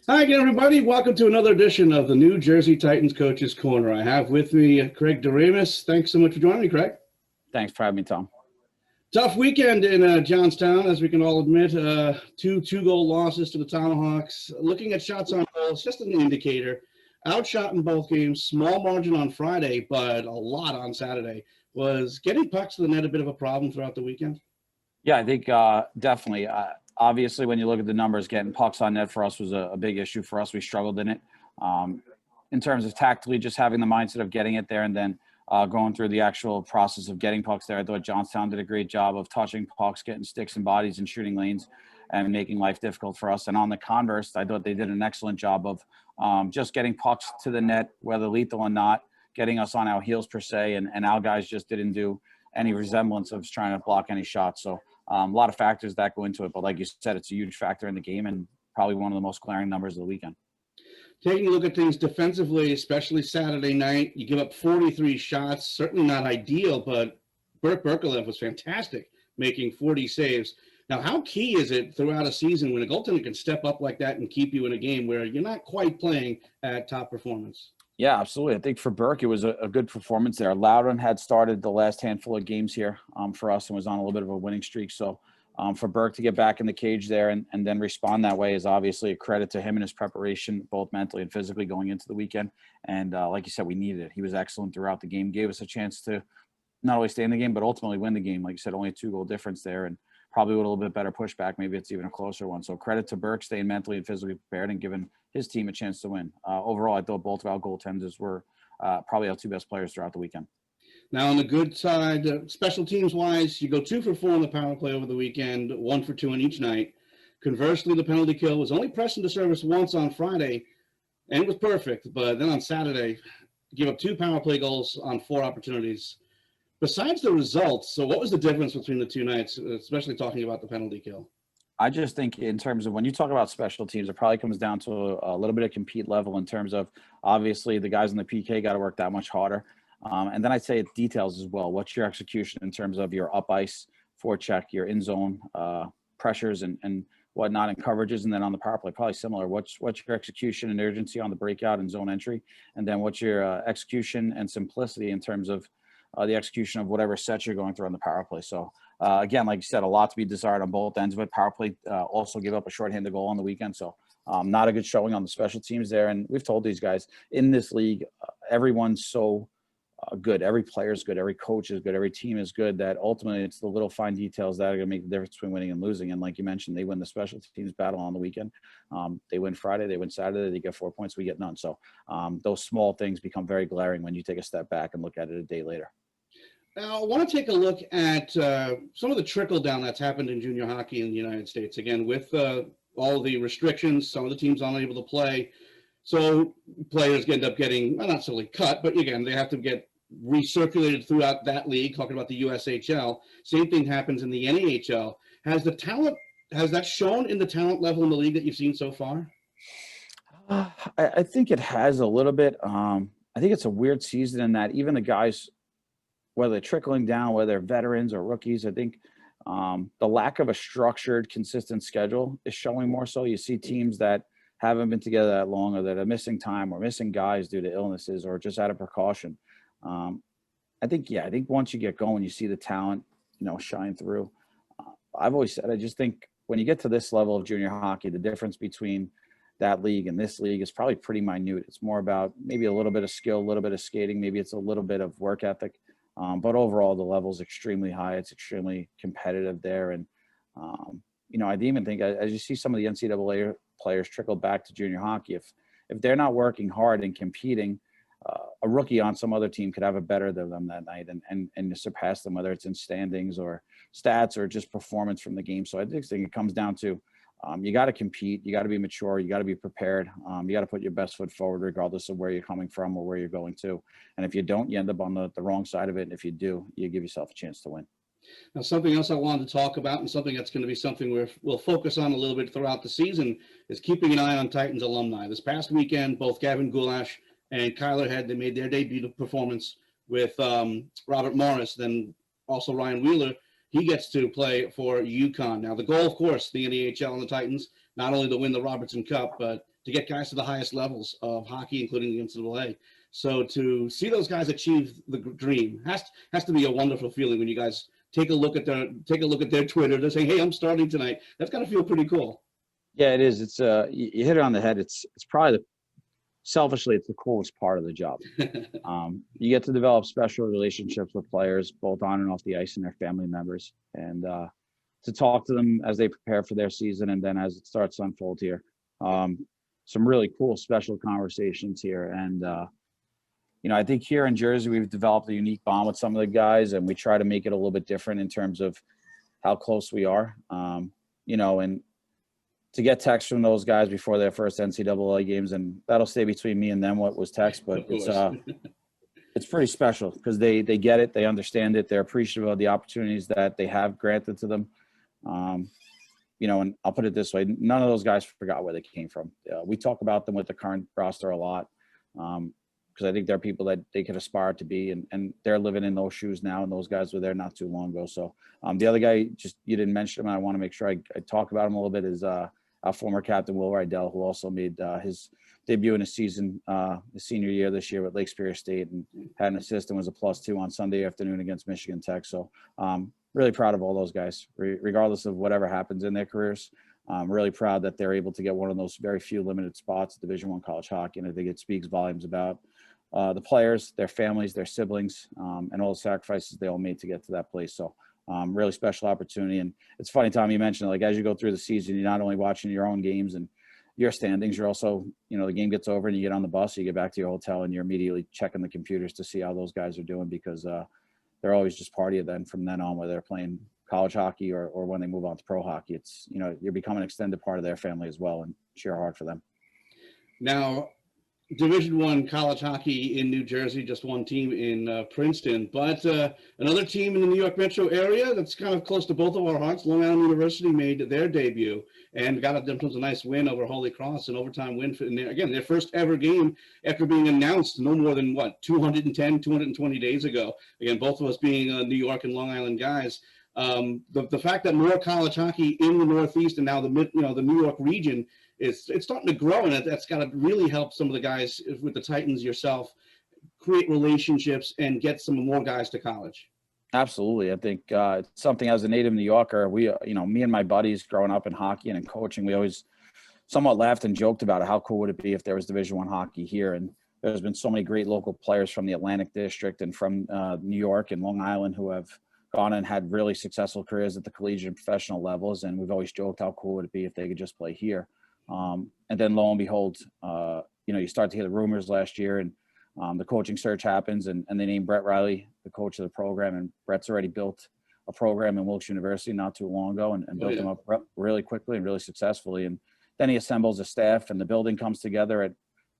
Hi again, everybody. Welcome to another edition of the New Jersey Titans Coaches Corner. I have with me Craig Doremus. Thanks so much for joining me, Craig. Thanks for having me, Tom. Tough weekend in Johnstown, as we can all admit. Two-goal losses to the Tomahawks. Looking at shots on goal, it's just an indicator. Outshot in both games, small margin on Friday, but a lot on Saturday. Was getting pucks to the net a bit of a problem throughout the weekend? Yeah, I think definitely. Obviously, when you look at the numbers, getting pucks on net for us was a big issue for us. We struggled in it. In terms of tactically, just having the mindset of getting it there and then going through the actual process of getting pucks there. I thought Johnstown did a great job of touching pucks, getting sticks and bodies and shooting lanes and making life difficult for us. And on the converse, I thought they did an excellent job of just getting pucks to the net, whether lethal or not, getting us on our heels per se. And our guys just didn't do any resemblance of trying to block any shots. So a lot of factors that go into it. But like you said, it's a huge factor in the game and probably one of the most glaring numbers of the weekend. Taking a look at things defensively, especially Saturday night, you give up 43 shots. Certainly not ideal, but Burt Berkelev was fantastic, making 40 saves. Now, how key is it throughout a season when a goaltender can step up like that and keep you in a game where you're not quite playing at top performance? Yeah, absolutely. I think for Burke, it was a good performance there. Loudon had started the last handful of games here for us and was on a little bit of a winning streak. So for Burke to get back in the cage there and then respond that way is obviously a credit to him and his preparation, both mentally and physically going into the weekend. And like you said, we needed it. He was excellent throughout the game, gave us a chance to not only stay in the game, but ultimately win the game. Like you said, only a 2-goal difference there and probably with a little bit better pushback. Maybe it's even a closer one. So credit to Burke staying mentally and physically prepared and giving his team a chance to win. Overall, I thought both of our goaltenders were probably our two best players throughout the weekend. Now, on the good side, special teams-wise, you go 2 for 4 on the power play over the weekend, 1 for 2 on each night. Conversely, the penalty kill was only pressed into service once on Friday, and it was perfect. But then on Saturday, give up 2 power play goals on 4 opportunities. Besides the results, so what was the difference between the 2 nights, especially talking about the penalty kill? I just think in terms of when you talk about special teams, it probably comes down to a little bit of compete level in terms of obviously the guys in the PK got to work that much harder. And then I'd say it details as well. What's your execution in terms of your up ice, forecheck, your in zone pressures and whatnot and coverages, and then on the power play, probably similar. What's your execution and urgency on the breakout and zone entry, and then what's your execution and simplicity in terms of the execution of whatever set you're going through on the power play. So again, like you said, a lot to be desired on both ends of it. Power play also give up a shorthanded goal on the weekend. So not a good showing on the special teams there. And we've told these guys in this league, everyone's so good. Every player is good. Every coach is good. Every team is good that ultimately it's the little fine details that are going to make the difference between winning and losing. And like you mentioned, they win the special teams battle on the weekend. They win Friday, they win Saturday, they get 4 points, we get none. So those small things become very glaring when you take a step back and look at it a day later. Now, I want to take a look at some of the trickle down that's happened in junior hockey in the United States. Again, with all the restrictions, some of the teams aren't able to play. So players end up getting, well, not necessarily cut, but again, they have to get recirculated throughout that league, talking about the USHL. Same thing happens in the NAHL. Has that shown in the talent level in the league that you've seen so far? I think it has a little bit. I think it's a weird season in that even the guys, whether they're trickling down, whether they're veterans or rookies, I think the lack of a structured, consistent schedule is showing more so. You see teams that haven't been together that long or that are missing time or missing guys due to illnesses or just out of precaution. I think once you get going, you see the talent, shine through. I've always said, I just think when you get to this level of junior hockey, the difference between that league and this league is probably pretty minute. It's more about maybe a little bit of skill, a little bit of skating. Maybe it's a little bit of work ethic. But overall, the level is extremely high. It's extremely competitive there. And, I even think as you see some of the NCAA players trickle back to junior hockey, if they're not working hard and competing, a rookie on some other team could have a better than them that night and surpass them, whether it's in standings or stats or just performance from the game. So I just think it comes down to you got to compete. You got to be mature. You got to be prepared. You got to put your best foot forward, regardless of where you're coming from or where you're going to. And if you don't, you end up on the wrong side of it. And if you do, you give yourself a chance to win. Now, something else I wanted to talk about, and something that's going to be something we'll focus on a little bit throughout the season, is keeping an eye on Titans alumni. This past weekend, both Gavin, Gulash, and Kyler they made their debut performance with Robert Morris. Then also Ryan Wheeler, he gets to play for UConn. Now, the goal, of course, the NAHL and the Titans, not only to win the Robertson Cup, but to get guys to the highest levels of hockey, including the NCAA. So to see those guys achieve the dream has to be a wonderful feeling when you guys take a look at their Twitter. They're saying, "Hey, I'm starting tonight." That's got to feel pretty cool. Yeah, it is. It's you hit it on the head. It's probably selfishly, it's the coolest part of the job. You get to develop special relationships with players, both on and off the ice, and their family members, and to talk to them as they prepare for their season, and then as it starts to unfold here. Some really cool, special conversations here, and I think here in Jersey, we've developed a unique bond with some of the guys, and we try to make it a little bit different in terms of how close we are. And to get texts from those guys before their first NCAA games, and that'll stay between me and them what was text, but it's pretty special because they get it, they understand it, they're appreciative of the opportunities that they have granted to them. And I'll put it this way, none of those guys forgot where they came from. We talk about them with the current roster a lot because I think they're people that they could aspire to be, and they're living in those shoes now, and those guys were there not too long ago. So the other guy, you didn't mention him, and I want to make sure I talk about him a little bit, is our former captain, Will Rydell, who also made his debut in his season, his senior year this year with Lake Superior State, and had an assist and was a +2 on Sunday afternoon against Michigan Tech. So really proud of all those guys, regardless of whatever happens in their careers. I'm really proud that they're able to get one of those very few limited spots at Division I college hockey, and I think it speaks volumes about the players, their families, their siblings, and all the sacrifices they all made to get to that place. So really special opportunity. And it's funny, Tom, you mentioned, like, as you go through the season, you're not only watching your own games and your standings, you're also, the game gets over and you get on the bus, you get back to your hotel, and you're immediately checking the computers to see how those guys are doing, because they're always just partying then from then on, whether they're playing college hockey or when they move on to pro hockey. It's, you're becoming an extended part of their family as well, and cheer hard for them. Now, Division I college hockey in New Jersey, just one team in Princeton, but another team in the New York metro area that's kind of close to both of our hearts, Long Island University, made their debut and got themselves a nice win over Holy Cross, an overtime win for their first ever game after being announced no more than 220 days ago. Again, both of us being New York and Long Island guys. The fact that more college hockey in the Northeast and now the New York region, it's starting to grow, and that's got to really help some of the guys with the Titans, yourself, create relationships and get some more guys to college. Absolutely. I think it's something, as a native New Yorker, we, me and my buddies growing up in hockey and in coaching, we always somewhat laughed and joked about it. How cool would it be if there was Division I hockey here? And there's been so many great local players from the Atlantic District and from New York and Long Island who have gone and had really successful careers at the collegiate and professional levels. And we've always joked how cool would it be if they could just play here. And then lo and behold, you start to hear the rumors last year, and the coaching search happens, and they name Brett Riley the coach of the program. And Brett's already built a program in Wilkes University not too long ago, and built them up really quickly and really successfully. And then he assembles a staff, and the building comes together at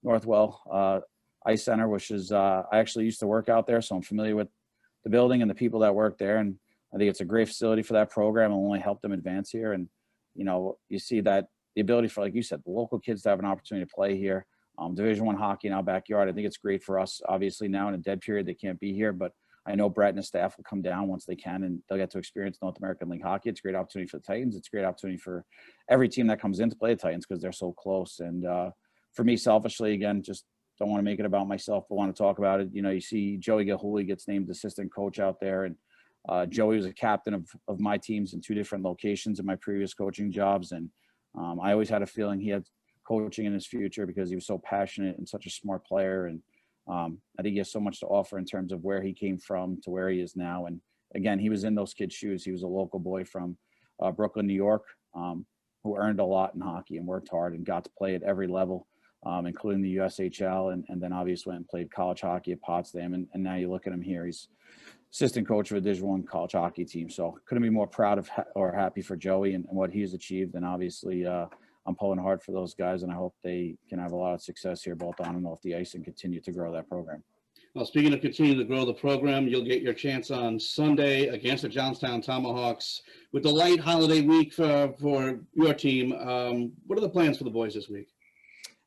Northwell Ice Center, which is I actually used to work out there, so I'm familiar with the building and the people that work there. And I think it's a great facility for that program. It'll only help them advance here. And, you see that the ability for, like you said, the local kids to have an opportunity to play here. Division I hockey in our backyard. I think it's great for us. Obviously now in a dead period, they can't be here, but I know Brett and his staff will come down once they can, and they'll get to experience North American League hockey. It's a great opportunity for the Titans. It's a great opportunity for every team that comes in to play the Titans because they're so close. And for me, selfishly, again, just don't want to make it about myself, but want to talk about it. You see Joey Gahuli gets named assistant coach out there, and Joey was a captain of my teams in 2 different locations in my previous coaching jobs. And I always had a feeling he had coaching in his future because he was so passionate and such a smart player. And I think he has so much to offer in terms of where he came from to where he is now. And again, he was in those kids' shoes. He was a local boy from Brooklyn, New York, who earned a lot in hockey and worked hard and got to play at every level, including the USHL, and then obviously went and played college hockey at Potsdam. And now you look at him here, he's assistant coach of a Division I college hockey team. So couldn't be more proud of or happy for Joey and what he's achieved. And obviously I'm pulling hard for those guys, and I hope they can have a lot of success here, both on and off the ice, and continue to grow that program. Well, speaking of continuing to grow the program, you'll get your chance on Sunday against the Johnstown Tomahawks with the light holiday week for your team. What are the plans for the boys this week?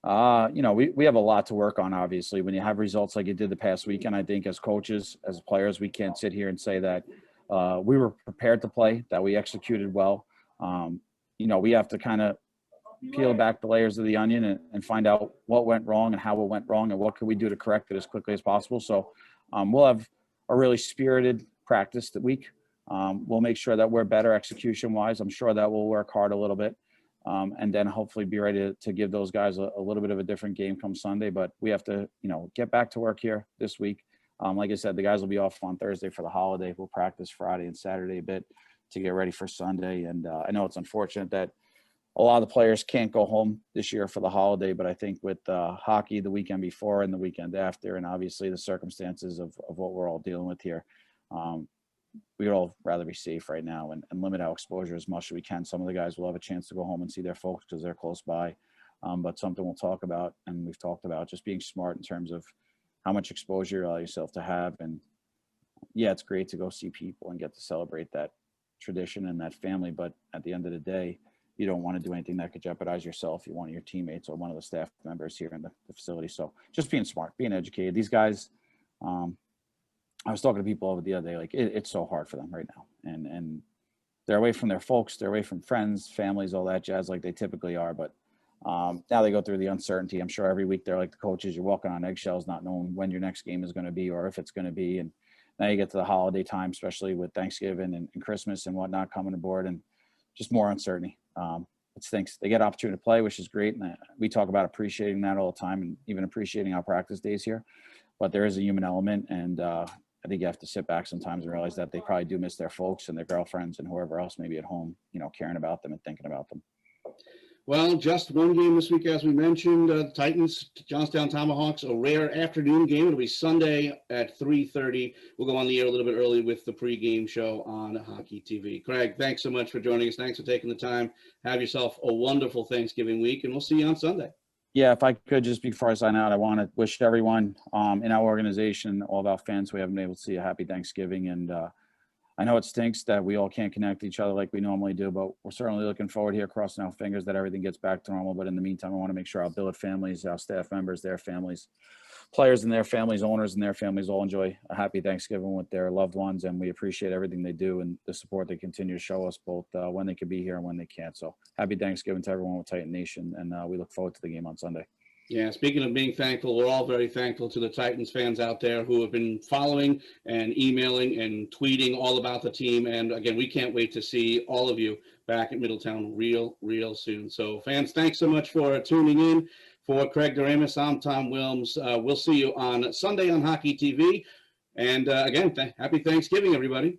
We have a lot to work on, obviously. When you have results like you did the past weekend, I think as coaches, as players, we can't sit here and say that we were prepared to play, that we executed well. We have to kind of peel back the layers of the onion and find out what went wrong and how it went wrong and what can we do to correct it as quickly as possible. So we'll have a really spirited practice that week. We'll make sure that we're better execution-wise. I'm sure that we'll work hard a little bit, and then hopefully be ready to give those guys a little bit of a different game come Sunday. But we have to, get back to work here this week. Like I said, the guys will be off on Thursday for the holiday. We'll practice Friday and Saturday a bit to get ready for Sunday. And I know it's unfortunate that a lot of the players can't go home this year for the holiday, but I think with hockey the weekend before and the weekend after, and obviously the circumstances of what we're all dealing with here, we'd all rather be safe right now and limit our exposure as much as we can. Some of the guys will have a chance to go home and see their folks because they're close by. But something we'll talk about, and we've talked about, just being smart in terms of how much exposure you allow yourself to have. And yeah, it's great to go see people and get to celebrate that tradition and that family. But at the end of the day, you don't want to do anything that could jeopardize yourself. You want your teammates or one of the staff members here in the facility. So just being smart, being educated. These guys, I was talking to people over the other day, like it's so hard for them right now. And they're away from their folks, they're away from friends, families, all that jazz, like they typically are. But now they go through the uncertainty. I'm sure every week they're like the coaches, you're walking on eggshells, not knowing when your next game is going to be or if it's going to be. And now you get to the holiday time, especially with Thanksgiving and Christmas and whatnot coming aboard, and just more uncertainty. It stinks. They get opportunity to play, which is great. And we talk about appreciating that all the time and even appreciating our practice days here. But there is a human element. And I think you have to sit back sometimes and realize that they probably do miss their folks and their girlfriends and whoever else may be at home, caring about them and thinking about them. Well, just one game this week, as we mentioned, Titans, Johnstown Tomahawks, a rare afternoon game. It'll be Sunday at 3:30. We'll go on the air a little bit early with the pregame show on Hockey TV. Craig, thanks so much for joining us. Thanks for taking the time. Have yourself a wonderful Thanksgiving week, and we'll see you on Sunday. Yeah, if I could, just before I sign out, I want to wish everyone in our organization, all of our fans who haven't been able to see, a happy Thanksgiving. And I know it stinks that we all can't connect to each other like we normally do, but we're certainly looking forward here, crossing our fingers that everything gets back to normal. But in the meantime, I want to make sure our billet families, our staff members, their families, players and their families, owners and their families all enjoy a happy Thanksgiving with their loved ones. And we appreciate everything they do and the support they continue to show us, both when they can be here and when they can't. So happy Thanksgiving to everyone with Titan Nation, and we look forward to the game on Sunday. Yeah, speaking of being thankful, we're all very thankful to the Titans fans out there who have been following and emailing and tweeting all about the team. And again, we can't wait to see all of you back at Middletown real soon. So fans, thanks so much for tuning in. For Craig Doremus, I'm Tom Willms. We'll see you on Sunday on Hockey TV. And again, happy Thanksgiving, everybody.